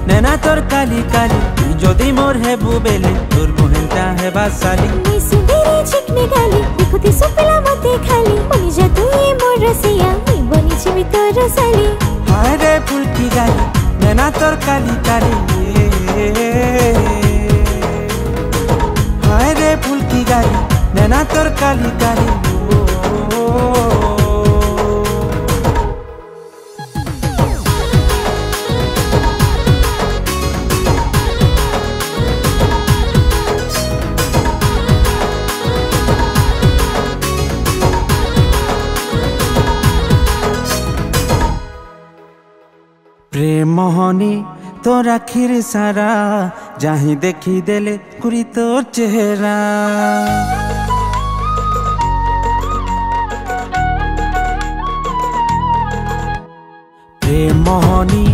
नेना तोर काली काली जदि मोर हेबु बेले तोर बहनटा हेबा साली सुंदरी चिकनी गाली देखुती सुपिला मते खाली बनी जा तू ये मोर रसिया बनी छिबी तोर साली हाय रे फुलकी गाली नेना तोर काली काली हाय रे फुलकी गाली नेना तोर काली काली प्रेम मोहनी तोर आखिर सारा जाही देखी देले कुरी तोर चेहरा प्रेम मोहनी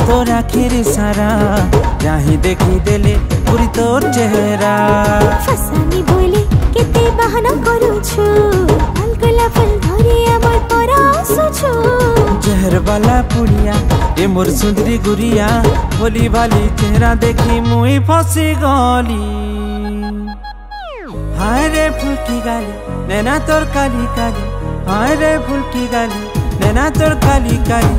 तोर आखिर सारा जाही देखी देले कुरी तोर चेहरा फसानी बोले केते बहाना करू छु लाल गोलाप फूल धरी हमर पर आसुछु जहर वाला पुड़िया ए मोर सुंदरी गुड़िया भोली भाली चेहरा देखी मुई फसी गली हाय रे फुलकी गाली नैना तोर काली काली हाय रे फुलकी गाली नैना तोर काली काली